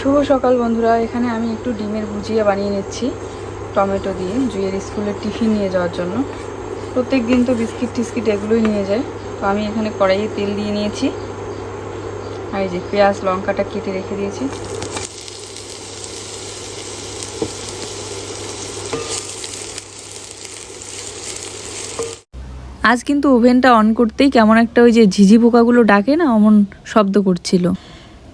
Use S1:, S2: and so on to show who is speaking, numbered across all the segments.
S1: শুভ সকাল বন্ধুরা। এখানে আমি একটু ডিমের ভুজিয়া বানিয়ে নিচ্ছি টমেটো দিয়ে, জুয়ের স্কুলের টিফিন নিয়ে যাওয়ার জন্য। প্রত্যেক দিন তো বিস্কিট টিস্কিট এগুলোই নিয়ে যায়। তো আমি এখানে কড়াইয়ে তেল দিয়ে নিয়েছি, আর এই যে পেঁয়াজ লঙ্কাটা কেটে রেখে দিয়েছি। আজ কিন্তু ওভেনটা অন করতেই কেমন একটা ওই যে ঝিঝি পোকাগুলো ডাকে না, অমন শব্দ করছিল,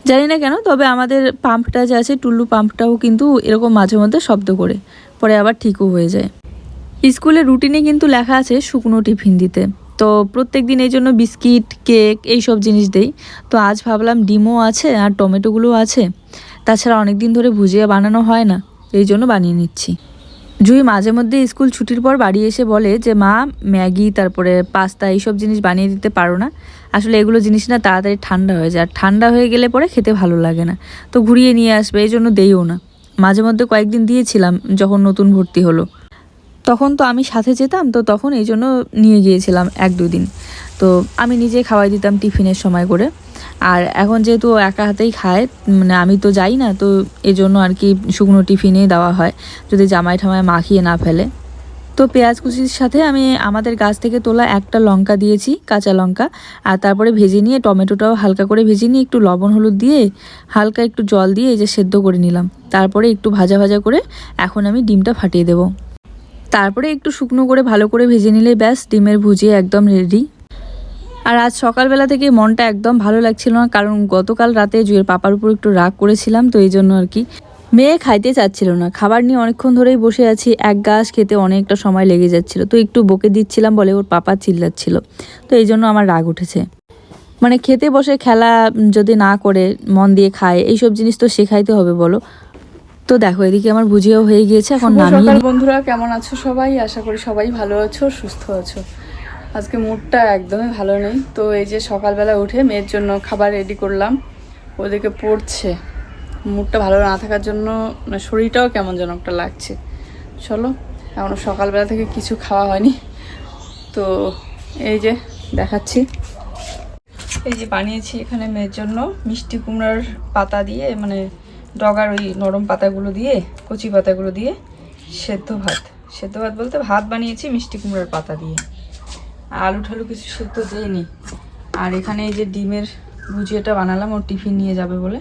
S1: জানি না কেন। তবে আমাদের পাম্পটা যে আছে, টুল্লু পাম্পটাও কিন্তু এরকম মাঝে মধ্যে শব্দ করে, পরে আবার ঠিকও হয়ে যায়। স্কুলের রুটিনে কিন্তু লেখা আছে শুকনো টিফিন দিতে, তো প্রত্যেক দিন এই জন্য বিস্কিট কেক এইসব জিনিস দেই। তো আজ ভাবলাম ডিমও আছে আর টমেটোগুলোও আছে, তাছাড়া অনেক দিন ধরে ভুজিয়া বানানো হয় না, এই জন্য বানিয়ে নিচ্ছি। জুই মাঝে মধ্যে স্কুল ছুটির পর বাড়ি এসে বলে যে মা, ম্যাগি তারপরে পাস্তা এইসব জিনিস বানিয়ে দিতে পারো না? আসলে এগুলো জিনিস না তাড়াতাড়ি ঠান্ডা হয়ে যায়, আর ঠান্ডা হয়ে গেলে পরে খেতে ভালো লাগে না, তো ঘুরিয়ে নিয়ে আসবে, এই জন্য দেইও না। মাঝে মধ্যে কয়েকদিন দিয়েছিলাম যখন নতুন ভর্তি হলো, তখন তো আমি সাথে যেতাম, তো তখন এই জন্য নিয়ে গিয়েছিলাম 1-2 দিন। তো আমি নিজে খাওয়াই দিতাম টিফিনের সময় করে। আর এখন যেহেতু একা হাতেই খায়, মানে আমি তো যাই না, তো এই জন্য আর কি শুকনো টিফিনেই দেওয়া হয়, যদি জামাই ঠামায় মাখিয়ে না ফেলে। তো পেঁয়াজ কুচির সাথে আমি আমাদের গাছ থেকে তোলা একটা লঙ্কা দিয়েছি, কাঁচা লঙ্কা, আর তারপরে ভেজে নিয়ে টমেটোটাও হালকা করে ভেজে নিয়ে একটু লবণ হলুদ দিয়ে হালকা একটু জল দিয়ে এই যে সেদ্ধ করে নিলাম। তারপরে একটু ভাজা ভাজা করে এখন আমি ডিমটা ফাটিয়ে দেবো। তারপরে একটু শুকনো করে ভালো করে ভেজে নিলে ব্যাস, ডিমের ভুজিয়া একদম রেডি। আর আজ সকালবেলা থেকে মনটা একদম ভালো লাগছিল না, কারণ গতকাল রাতে জুয়ের পাপার উপর একটু রাগ করেছিলাম, তো এই জন্য আর কি। মেয়ে খাইতে চাচ্ছিল না, খাবার নিয়ে অনেকক্ষণ ধরেই বসে আছি, এক গাছ খেতে অনেকটা সময় লেগে যাচ্ছিল, তো একটু বকে দিচ্ছিলাম বলে ওর পাপা চিল্লাচ্ছিল, তো এই জন্য আমার রাগ উঠেছে। মানে খেতে বসে খেলা যদি না করে মন দিয়ে খায়, এইসব জিনিস তো শেখাইতে হবে বলো। তো দেখো এদিকে আমার ভুজিয়াও হয়ে গিয়েছে, এখন নামিয়ে। বন্ধুরা কেমন আছো সবাই? আশা করি সবাই ভালো আছো, সুস্থ আছো। আজকে মুডটা একদমই ভালো নেই, তো এই যে সকালবেলা উঠে মেয়ের জন্য খাবার রেডি করলাম, ওদিকে পড়ছে। মুডটা ভালো না থাকার জন্য মানে শরীরটাও কেমন যেন একটা লাগছে। চলো, এখনও সকালবেলা থেকে কিছু খাওয়া হয়নি, তো এই যে দেখাচ্ছি। এই যে বানিয়েছি এখানে মেয়ের জন্য মিষ্টি কুমড়ার পাতা দিয়ে, মানে ডগার ওই নরম পাতাগুলো দিয়ে, কচি পাতাগুলো দিয়ে সেদ্ধ ভাত। সেদ্ধ ভাত বলতে ভাত বানিয়েছি মিষ্টি কুমড়ার পাতা দিয়ে, আলু ঠালু কিছু সেদ্ধ দিইনি। আর এখানে এই যে ডিমের ভুজিয়াটা বানালাম, ওর টিফিন নিয়ে যাবে বলে।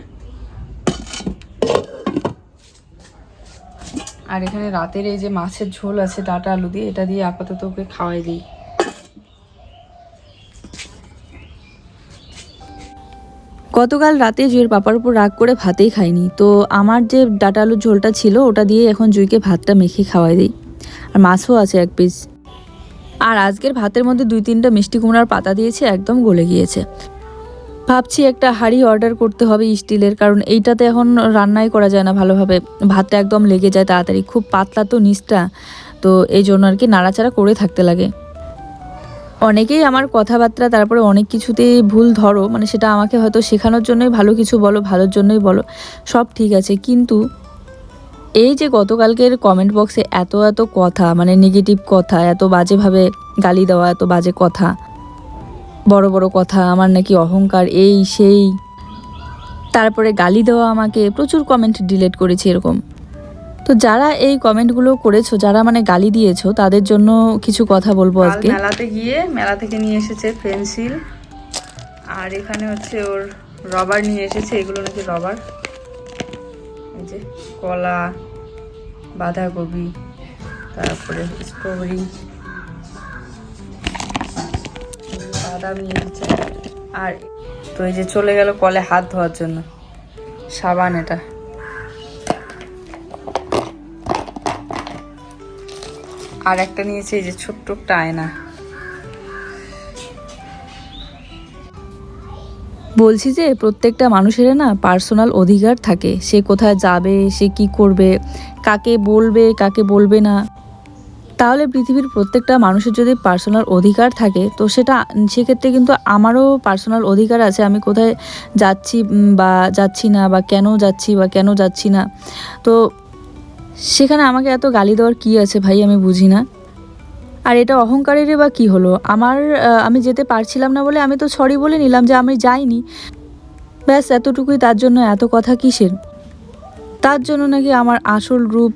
S1: আর এখানে রাতের এই যে মাছের ঝোল আছে ডাঁটা আলু দিয়ে, এটা দিয়ে আপাতত ওকে খাওয়াই দিই। গতকাল রাতে জুইয়ের পাপার উপর রাগ করে ভাতেই খাইনি, তো আমার যে ডাঁটা আলুর ঝোলটা ছিল ওটা দিয়ে এখন জুইকে ভাতটা মেখে খাওয়াই দিই। আর মাছও আছে 1 পিস। আর আজকের ভাতের মধ্যে 2-3টা মিষ্টি কুমড়ার পাতা দিয়েছি, একদম গলে গিয়েছে। ভাবছি একটা হাঁড়ি অর্ডার করতে হবে স্টিলের, কারণ এইটাতে এখন রান্নাই করা যায় না ভালোভাবে, ভাতটা একদম লেগে যায় তাড়াতাড়ি, খুব পাতলা তো নিচটা, তো এই জন্য আর কি নাড়াচাড়া করে থাকতে লাগে। অনেকেই আমার কথাবার্তা তারপরে অনেক কিছুতেই ভুল ধরো, মানে সেটা আমাকে হয়তো শেখানোর জন্যই ভালো কিছু বলো, ভালোর জন্যই বলো, সব ঠিক আছে, কিন্তু এই যে গতকালকের কমেন্ট বক্সে এত এত কথা, মানে নেগেটিভ কথা, এত বাজেভাবে গালি দেওয়া, এত বাজে কথা, বড় বড় কথা, আমার নাকি অহংকার এই সেই, তারপরে গালি দেওয়া, আমাকে প্রচুর কমেন্ট ডিলিট করেছি এরকম। তো যারা এই কমেন্টগুলো করেছো, যারা মানে গালি দিয়েছো, তাদের জন্য কিছু কথা বলবো আজকে। মেলাতে গিয়ে মেলা থেকে নিয়ে এসেছে পেন্সিল, আর এখানে হচ্ছে ওর রবার নিয়ে এসেছে, এগুলো নাকি রবার। এই যে কলা, বাঁধাকপি, তারপরে স্ট্রবেরি, বাদাম নিয়ে এসেছে। আর তো এই যে চলে গেল কলে হাত ধোয়ার জন্য সাবান, এটা। আর একটা নিয়েছে এই যে ছোট্ট একটা আয়না। বলছি যে প্রত্যেকটা মানুষের না পার্সোনাল অধিকার থাকে, সে কোথায় যাবে, সে কি করবে, কাকে বলবে কাকে বলবে না। তাহলে পৃথিবীর প্রত্যেকটা মানুষের যদি পার্সোনাল অধিকার থাকে, তো সেক্ষেত্রে কিন্তু আমারও পার্সোনাল অধিকার আছে, আমি কোথায় যাচ্ছি বা যাচ্ছি না, বা কেন যাচ্ছি বা কেন যাচ্ছি না। তো সেখানে আমাকে এত গালি দেওয়ার কী আছে ভাই, আমি বুঝি না। আর এটা অহংকারেরই বা কী হলো? আমি যেতে পারছিলাম না বলে আমি তো সরি বলে নিলাম যে আমি যাইনি, ব্যাস এতটুকুই, তার জন্য এত কথা কিসের? তার জন্য নাকি আমার আসল রূপ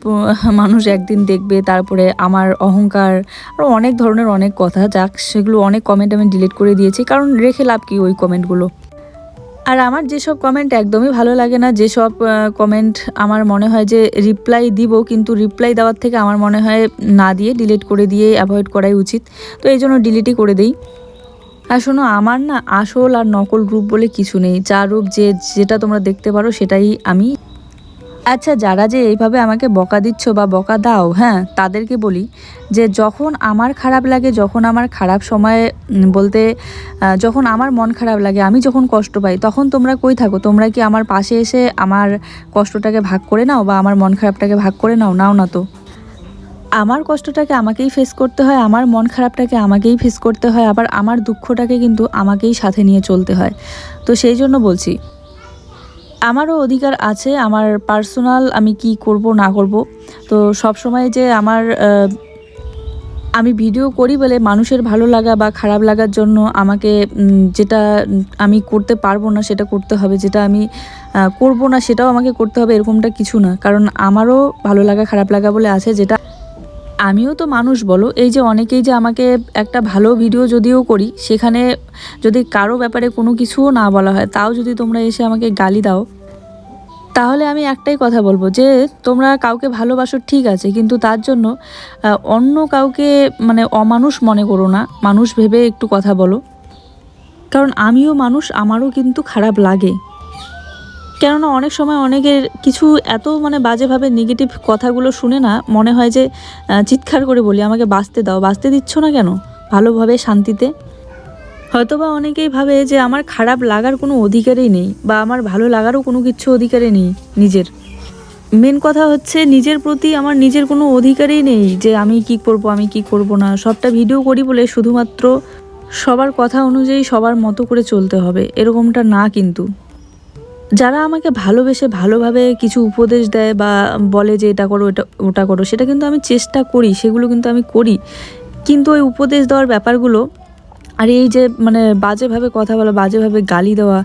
S1: মানুষ একদিন দেখবে, তারপরে আমার অহংকার, আরও অনেক ধরনের অনেক কথা, যাক সেগুলো অনেক কমেন্ট আমি ডিলিট করে দিয়েছি, কারণ রেখে লাভ কি ওই কমেন্টগুলো। আর আমার যেসব কমেন্ট একদমই ভালো লাগে না, যেসব কমেন্ট আমার মনে হয় যে রিপ্লাই দিব, কিন্তু রিপ্লাই দেওয়ার থেকে আমার মনে হয় না দিয়ে ডিলিট করে দিয়ে অ্যাভয়েড করাই উচিত, তো এই জন্য ডিলিটই করে দিই। আর শোনো, আমার না আসল আর নকল রূপ বলে কিছু নেই, যা রূপ যেটা তোমরা দেখতে পারো সেটাই আমি। আচ্ছা, যারা যে এইভাবে আমাকে বকা দিচ্ছ বা বকা দাও, হ্যাঁ তাদেরকে বলি যে যখন আমার খারাপ লাগে, যখন আমার খারাপ সময় বলতে যখন আমার মন খারাপ লাগে, আমি যখন কষ্ট পাই, তখন তোমরা কই থাকো? তোমরা কি আমার পাশে এসে আমার কষ্টটাকে ভাগ করে নাও বা আমার মন খারাপটাকে ভাগ করে নাও? নাও না তো। আমার কষ্টটাকে আমাকেই ফেস করতে হয়, আমার মন খারাপটাকে আমাকেই ফেস করতে হয়, আবার আমার দুঃখটাকে কিন্তু আমাকেই সাথে নিয়ে চলতে হয়। তো সেই জন্য বলছি, আমারও অধিকার আছে আমার পার্সোনাল, আমি কি করব না করব। তো সব সময় যে আমি ভিডিও করি বলে মানুষের ভালো লাগা বা খারাপ লাগার জন্য আমাকে যেটা আমি করতে পারবো না সেটা করতে হবে, যেটা আমি করব না সেটাও আমাকে করতে হবে, এরকমটা কিছু না। কারণ আমারও ভালো লাগা খারাপ লাগা বলে আছে, যেটা আমিও তো মানুষ বলো। এই যে অনেকেই যে আমাকে একটা ভালো ভিডিও যদিও করি, সেখানে যদি কারো ব্যাপারে কোনো কিছুও না বলা হয়, তাও যদি তোমরা এসে আমাকে গালি দাও, তাহলে আমি একটাই কথা বলবো যে তোমরা কাউকে ভালোবাসো ঠিক আছে, কিন্তু তার জন্য অন্য কাউকে মানে অমানুষ মনে করো না, মানুষ ভেবে একটু কথা বলো। কারণ আমিও মানুষ, আমারও কিন্তু খারাপ লাগে। কেননা অনেক সময় অনেকের কিছু এত মানে বাজেভাবে নেগেটিভ কথাগুলো শুনে না মনে হয় যে চিৎকার করে বলি, আমাকে বাঁচতে দাও, বাঁচতে দিচ্ছ না কেন ভালোভাবে শান্তিতে? হয়তোবা অনেকেই ভাবে যে আমার খারাপ লাগার কোনো অধিকারই নেই, বা আমার ভালো লাগারও কোনো কিছু অধিকারই নেই নিজের। মেন কথা হচ্ছে নিজের প্রতি আমার নিজের কোনো অধিকারই নেই যে আমি কি করব, আমি কি করব না। সবটা ভিডিও করি বলে শুধুমাত্র সবার কথা অনুযায়ী সবার মতো করে চলতে হবে, এরকমটা না। কিন্তু যারা আমাকে ভালোবেসে ভালোভাবে কিছু উপদেশ দেয় বা বলে যে এটা করো, ওটা করো, সেটা কিন্তু আমি চেষ্টা করি, সেগুলো কিন্তু আমি করি। কিন্তু ওই উপদেশ দেওয়ার ব্যাপারগুলো আর এই যে মানে বাজেভাবে কথা বলা, বাজেভাবে গালি দেওয়া,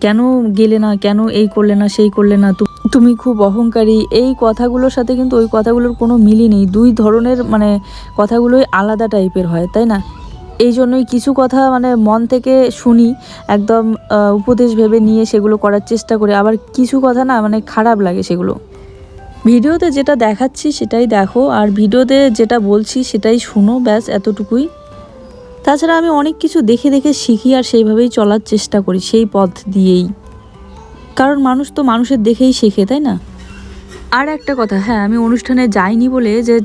S1: কেন গেলে না, কেন এই করলে না, সেই করলে না, তুমি খুব অহংকারী, এই কথাগুলোর সাথে কিন্তু ওই কথাগুলোর কোনো মিলই নেই। দুই ধরনের মানে কথাগুলোই আলাদা টাইপের হয়, তাই না? এই জন্যই কিছু কথা মানে মন থেকে শুনি, একদম উপদেশ ভেবে নিয়ে সেগুলো করার চেষ্টা করি, আবার কিছু কথা না মানে খারাপ লাগে সেগুলো। ভিডিওতে যেটা দেখাচ্ছি সেটাই দেখো, আর ভিডিওতে যেটা বলছি সেটাই শুনো, ব্যাস এতটুকুই। তাছাড়া আমি অনেক কিছু দেখে দেখে শিখি আর সেইভাবেই চলার চেষ্টা করি, সেই পথ দিয়েই। কারণ মানুষ তো মানুষের দেখেই শেখে, তাই না? আর একটা কথা, হ্যাঁ আমি অনুষ্ঠানে যাইনি বলে যে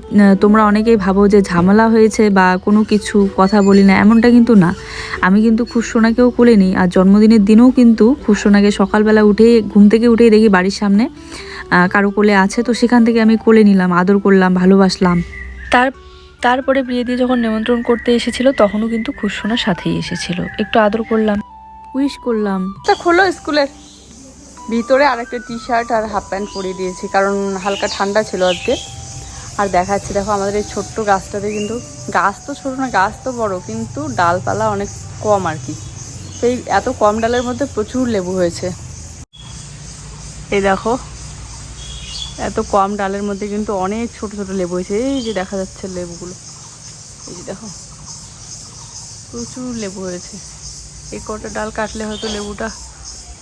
S1: তোমরা অনেকেই ভাবো যে ঝামেলা হয়েছে বা কোনো কিছু কথা বলি না, এমনটা কিন্তু না। আমি কিন্তু খুশসোনাকেও কোলে নিই, আর জন্মদিনের দিনেও কিন্তু খুশসোনাকে সকালবেলা উঠে ঘুম থেকে উঠেই দেখি বাড়ির সামনে কারো কোলে আছে, তো সেখান থেকে আমি কোলে নিলাম, আদর করলাম, ভালোবাসলাম। তারপরে বিয়ে দিয়ে যখন নিমন্ত্রণ করতে এসেছিল, তখনও কিন্তু খুশসোনার সাথেই এসেছিল, একটু আদর করলাম, উইশ করলাম।
S2: তা খোলো, স্কুলের ভিতরে আরেকটা টি শার্ট আর হাফ প্যান্ট পরিয়ে দিয়েছি, কারণ হালকা ঠান্ডা ছিল আজকে। আর দেখাচ্ছি, দেখো আমাদের এই ছোট্ট গাছটাতে কিন্তু, গাছ তো ছোটো না, গাছ তো বড়, কিন্তু ডালপালা অনেক কম আর কি। তো এই এত কম ডালের মধ্যে প্রচুর লেবু হয়েছে। এই দেখো, এত কম ডালের মধ্যে কিন্তু অনেক ছোট ছোট লেবু হয়েছে। এই যে দেখা যাচ্ছে লেবুগুলো, এই যে দেখো প্রচুর লেবু হয়েছে। এই কটা ডাল কাটলে হয়তো লেবুটা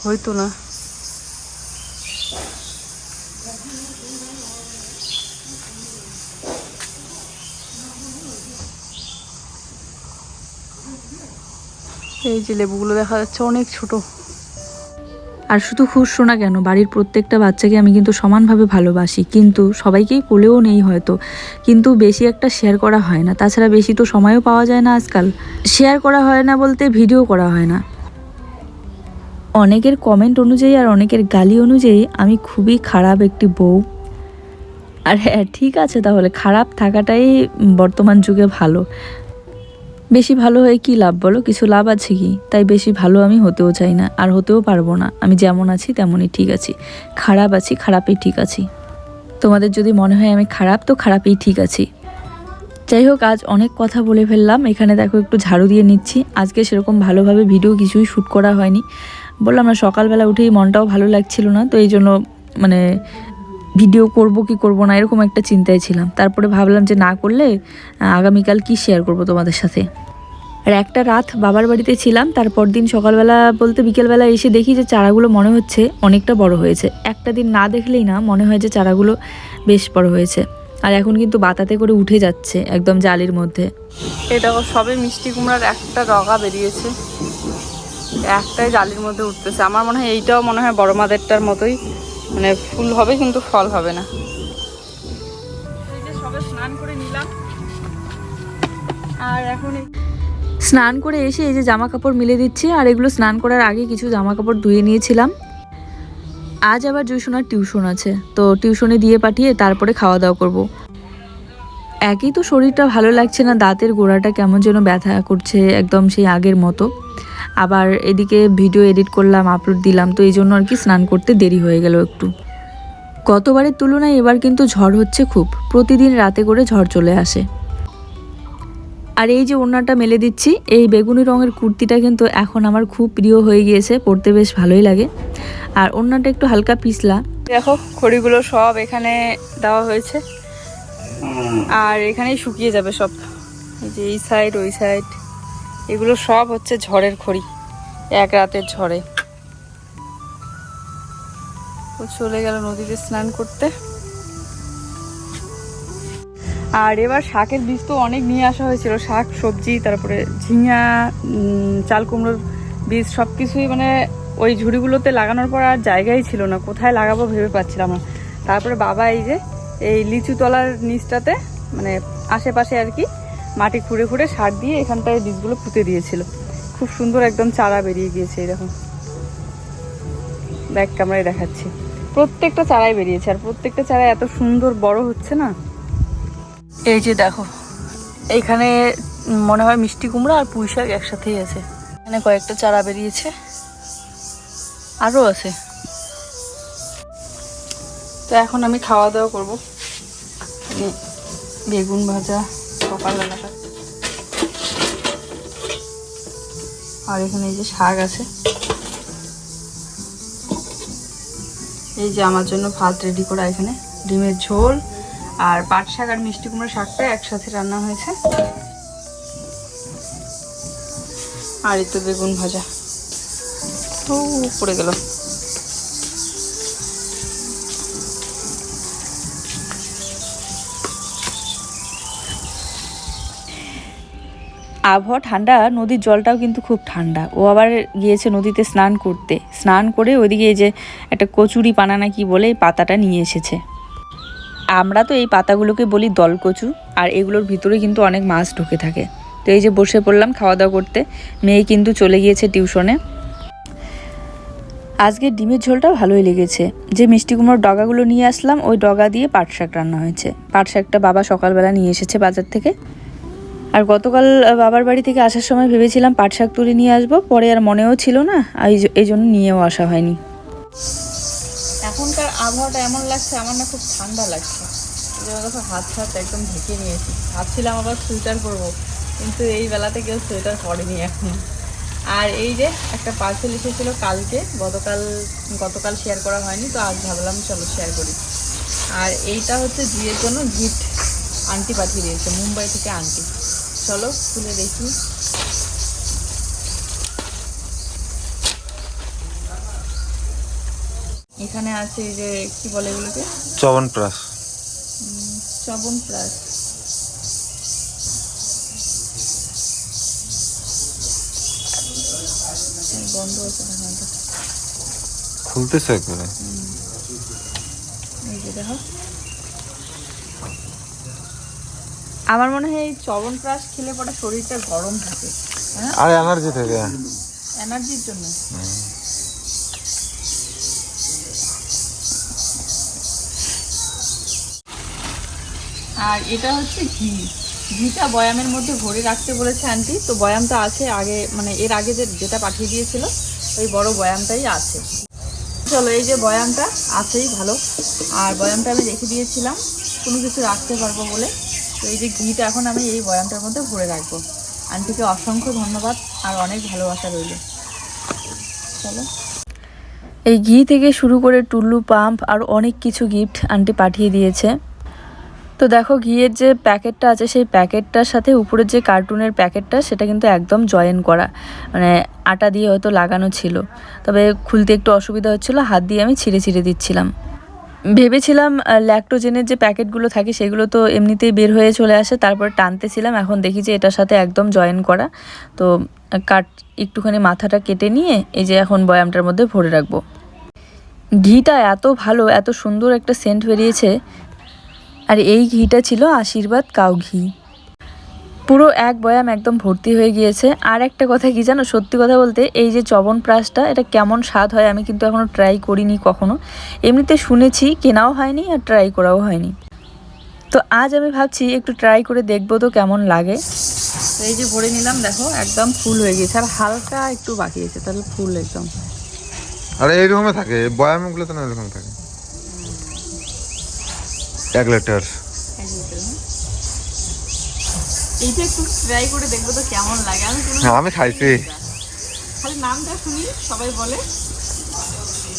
S2: হইতো না। এই যে লেবুগুলো দেখা যাচ্ছে অনেক ছোট।
S1: আর শুধু খুশসোনা কেন, বাড়ির প্রত্যেকটা বাচ্চাকে আমি কিন্তু সমানভাবে ভালোবাসি, কিন্তু সবাইকেই কোলেও নেই হয়তো, কিন্তু বেশি একটা শেয়ার করা হয় না। তাছাড়া বেশি তো সময়ও পাওয়া যায় না আজকাল, শেয়ার করা হয় না বলতে ভিডিও করা হয় না। অনেকের কমেন্ট অনুযায়ী আর অনেকের গালি অনুযায়ী আমি খুবই খারাপ একটি বউ। আর হ্যাঁ ঠিক আছে, তাহলে খারাপ থাকাটাই বর্তমান যুগে ভালো। বেশি ভালো হয়ে কি লাভ বলো? কিছু লাভ আছে কি? তাই বেশি ভালো আমি হতেও চাই না, আর হতেও পারবো না। আমি যেমন আছি তেমনই ঠিক আছি, খারাপ আছি খারাপই ঠিক আছি। তোমাদের যদি মনে হয় আমি খারাপ, তো খারাপই ঠিক আছি। যাই হোক, আজ অনেক কথা বলে ফেললাম। এখানে দেখো একটু ঝাড়ু দিয়ে নিচ্ছি। আজকে সেরকম ভালোভাবে ভিডিও কিছুই শ্যুট করা হয়নি, বললাম না সকালবেলা উঠেই মনটাও ভালো লাগছিল না, তো এই জন্য মানে ভিডিও করব কি করব না এরকম একটা চিন্তায় ছিলাম। তারপরে ভাবলাম যে না করলে আগামীকাল কি শেয়ার করব তোমাদের সাথে। আর একটা রাত বাবার বাড়িতে ছিলাম, তারপর দিন সকালবেলা বলতে বিকেলবেলা এসে দেখি যে চারাগুলো মনে হচ্ছে অনেকটা বড় হয়েছে। একটা দিন না দেখলেই না মনে হয় যে চারাগুলো বেশ বড় হয়েছে। আর এখন কিন্তু বাতাতে করে উঠে যাচ্ছে একদম জালির মধ্যে।
S2: এটা সবে মিষ্টি কুমড়ার একটা ডগা বেরিয়েছে, একটাই জালির মধ্যে উঠতেছে। আমার মনে হয় এইটাও মনে হয় বড় মাদেরটার মতোই, মানে ফুল হবে কিন্তু ফল হবে না। এই যে সবে স্নান করে নিলাম, আর এখন
S1: স্নান করে এসে এই যে জামা কাপড় মিলে দিচ্ছি। আর এগুলো স্নান করার আগে কিছু জামা কাপড় ধুয়ে নিয়েছিলাম। আজ আবার জুইসোনার টিউশন আছে, তো টিউশনে দিয়ে পাঠিয়ে তারপরে খাওয়া দাওয়া করব। একই তো শরীরটা ভালো লাগছে না, দাঁতের গোড়াটা কেমন যেন ব্যথা করছে একদম সেই আগের মতো। আবার এদিকে ভিডিও এডিট করলাম, আপলোড দিলাম, তো এই জন্য আর কি স্নান করতে দেরি হয়ে গেল একটু। গতবারের তুলনায় এবার কিন্তু ঝড় হচ্ছে খুব, প্রতিদিন রাতে করে ঝড় চলে আসে। আর এই যে ওড়নাটা মেলে দিচ্ছি, এই বেগুনি রঙের কুর্তিটা কিন্তু এখন আমার খুব প্রিয় হয়ে গিয়েছে, পরতে বেশ ভালোই লাগে। আর ওড়নাটা একটু হালকা পিছলা।
S2: দেখো খড়িগুলো সব এখানে দেওয়া হয়েছে, আর এখানেই শুকিয়ে যাবে সব। এই যে এই সাইড ওই সাইড এগুলো সব হচ্ছে ঝড়ের খড়ি, এক রাতের ঝড়ে। ও চলে গেল নদীতে স্নান করতে। আর এবার শাকের বীজ তো অনেক নিয়ে আসা হয়েছিল, শাক সবজি, তারপরে ঝিঙা, চাল কুমড়োর বীজ সব কিছুই, মানে ওই ঝুড়িগুলোতে লাগানোর পর আর জায়গাই ছিল না, কোথায় লাগাবো ভেবে পাচ্ছিলাম না। তারপরে বাবা এই যে এই লিচু তলার নিচটাতে মানে আশেপাশে আর কি মাটি খুঁড়ে খুঁড়ে সার দিয়ে এখানটায় বীজগুলো পুঁতে দিয়েছিল। খুব সুন্দর একদম চারা বেরিয়ে গিয়েছে। এরকম ব্যাক ক্যামেরায় দেখাচ্ছি, প্রত্যেকটা চারাই বেরিয়েছে, আর প্রত্যেকটা চারা এত সুন্দর বড় হচ্ছে না। এই যে দেখো এইখানে মনে হয় মিষ্টি কুমড়া আর পুঁই শাক একসাথেই আছে। এখানে কয়েকটা চারা বেরিয়েছে, আরও আছে। তো এখন আমি খাওয়া দাওয়া করবো, বেগুন ভাজা সকালবেলাটা, আর এখানে এই যে শাক আছে। এই যে আমার জন্য ভাত রেডি করা, এখানে ডিমের ঝোল আর পাট শাক আর মিষ্টি কুমড়ো শাকটা একসাথে রান্না হয়েছে। আর এই তো বেগুন ভাজা, ও পড়ে গেল।
S1: আবহাওয়া ঠান্ডা, নদীর জলটাও কিন্তু খুব ঠান্ডা। ও আবার গিয়েছে নদীতে স্নান করতে, স্নান করে ওইদিকে এই যে একটা কচুরি পানা না কি বলে এই পাতাটা নিয়ে এসেছে। আমরা তো এই পাতাগুলোকে বলি দলকচু, আর এগুলোর ভিতরে কিন্তু অনেক মাছ ঢুকে থাকে। তো এই যে বসে পড়লাম খাওয়া দাওয়া করতে। মেয়ে কিন্তু চলে গিয়েছে টিউশনে। আজকে ডিমের ঝোলটা ভালোই লেগেছে। যে মিষ্টি কুমড়োর ডগাগুলো নিয়ে আসলাম, ওই ডগা দিয়ে পাট শাক রান্না হয়েছে। পাট শাকটা বাবা সকালবেলা নিয়ে এসেছে বাজার থেকে। আর গতকাল বাবার বাড়ি থেকে আসার সময় ভেবেছিলাম পাট শাক তুলে নিয়ে আসবো, পরে আর মনেও ছিল না, এই জন্য নিয়েও আসা হয়নি।
S2: এখনকার আবহাওয়াটা এমন লাগছে, আমার না খুব ঠান্ডা লাগছে। দেখো হাত একদম ঢেকে নিয়েছি, ভাবছিলাম আবার সোয়েটার পরবো, কিন্তু এই বেলাতে কেউ সোয়েটার পরেনি এখন। আর এই যে একটা পার্সেল এসেছিলো কালকে, গতকাল শেয়ার করা হয়নি, তো আজ ভাবলাম চলো শেয়ার করি। আর এইটা হচ্ছে বিয়ের জন্য গিফট, আন্টি পাঠিয়ে দিয়েছে মুম্বাই থেকে আন্টি। চলো খুলে দেখি। এখানে আছে এই যে কি বলে এগুলোকে,
S3: চবনপ্রাশ।
S2: চবনপ্রাশ। বন্ধ আছে ঢাকনাটা,
S3: খুলতেছে একবারে।
S2: এই যে দেখো, আমার মনে হয় এই চবনপ্রাশ খেলে পরে শরীরটা গরম থাকে, হ্যাঁ,
S3: আর এনার্জি থাকে,
S2: এনার্জির জন্য। আর এটা হচ্ছে ঘিটা বয়ামের মধ্যে ভরে রাখতে বলেছে আন্টি। তো বয়ামটা আছে আগে, মানে এর আগে যেটা পাঠিয়ে দিয়েছিল ওই বড় বয়ামটাই আছে। চলো এই যে বয়ামটা আছেই ভালো, আর বয়ামটা আমি রেখে দিয়েছিলাম কোনো কিছু রাখতে পারবো বলে। তো এই যে ঘিটা এখন আমি এই বয়ামটার মধ্যে ভরে রাখবো। আন্টিকে অসংখ্য ধন্যবাদ আর অনেক ভালোবাসা রইল। চলো
S1: এই ঘি থেকে শুরু করে টুল্লু পাম্প আর অনেক কিছু গিফট আন্টি পাঠিয়ে দিয়েছে। তো দেখো ঘিয়ের যে প্যাকেটটা আছে সেই প্যাকেটটার সাথে উপরের যে কার্টুনের প্যাকেটটা সেটা কিন্তু একদম জয়েন করা, মানে আটা দিয়ে হয়তো লাগানো ছিল, তবে খুলতে একটু অসুবিধা হচ্ছিলো, হাত দিয়ে আমি ছিঁড়ে ছিঁড়ে দিচ্ছিলাম। ভেবেছিলাম ল্যাকটোজেনের যে প্যাকেটগুলো থাকে সেগুলো তো এমনিতেই বের হয়ে চলে আসে, তারপর টানতেছিলাম, এখন দেখি যে এটার সাথে একদম জয়েন করা। তো একটুখানি মাথাটা কেটে নিয়ে এই যে এখন বয়ামটার মধ্যে ভরে রাখবো। ঘিটা এত ভালো, এত সুন্দর একটা সেন্ট বেরিয়েছে। আর এই ঘিটা ছিল আশীর্বাদ কাউ ঘি। পুরো এক বয়াম একদম ভর্তি হয়ে গিয়েছে। আর একটা কথা কি জানো, সত্যি কথা বলতে এই যে চ্যবনপ্রাশটা এটা কেমন স্বাদ হয় আমি কিন্তু এখনও ট্রাই করিনি কখনো, এমনিতে শুনেছি, কেনাও হয়নি আর ট্রাই করাও হয়নি। তো আজ আমি ভাবছি একটু ট্রাই করে দেখবো তো কেমন লাগে।
S2: তো এই যে ভরে নিলাম, দেখো একদম ফুল হয়ে গেছে, আর হালকা একটু বাকি আছে, তাহলে ফুল একদম।
S3: আরে এইরকমই থাকে বয়ামগুলো, তো না এরকম থাকে। 1 লিটার।
S2: এইটা একটু ট্রাই করে দেখবো তো কেমন লাগে।
S3: আমি খাইছি,
S2: খালি নামটা শুনি সবাই বলে,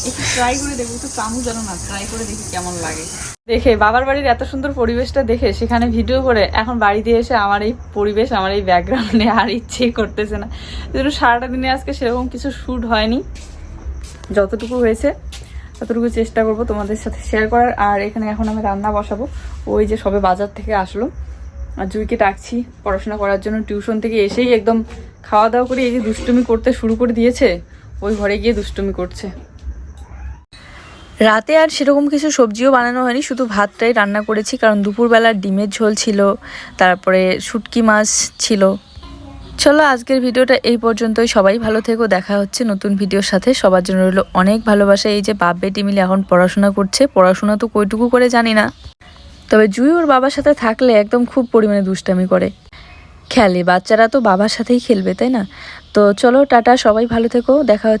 S2: একটু ট্রাই করে দেখবো, তো চামু জানো না, ট্রাই করে দেখি কেমন লাগে। দেখে বাবার বাড়ির এত সুন্দর পরিবেশটা দেখে সেখানে ভিডিও করে এখন বাড়িতে এসে আমার এই পরিবেশ, আমার এই ব্যাকগ্রাউন্ডে আর ইচ্ছেই করতেছে না। যেন সারাটা দিনে আজকে সেরকম কিছু শ্যুট হয়নি, যতটুকু হয়েছে ততটুকু চেষ্টা করব তোমাদের সাথে শেয়ার করার। আর এখানে এখন আমি রান্না বসাবো। ওই যে সবে বাজার থেকে আসলো, আর জুইকে ডাকছি পড়াশোনা করার জন্য, টিউশন থেকে এসেই একদম খাওয়া দাওয়া করে এই যে দুষ্টুমি করতে শুরু করে দিয়েছে, ওই ঘরে গিয়ে দুষ্টুমি করছে।
S1: রাতে আর সেরকম কিছু সবজিও বানানো হয়নি, শুধু ভাতটাই রান্না করেছি, কারণ দুপুরবেলার ডিমের ঝোল ছিল, তারপরে শুটকি মাছ ছিল। চলো আজকের ভিডিওটা এই পর্যন্তই। সবাই ভালো থেকো, দেখা হচ্ছে নতুন ভিডিওর সাথে। সবার জন্য রইলো অনেক ভালোবাসা। এই যে বাপ বেটি মিলে এখন পড়াশোনা করছে, পড়াশোনা তো কইটুকু করে জানি না, তবে জুই ওর বাবার সাথে থাকলে একদম খুব পরিমাণে দুষ্টামি করে, খেলে। বাচ্চারা তো বাবার সাথেই খেলবে, তাই না? তো চলো টাটা, সবাই ভালো থেকো, দেখা হচ্ছে।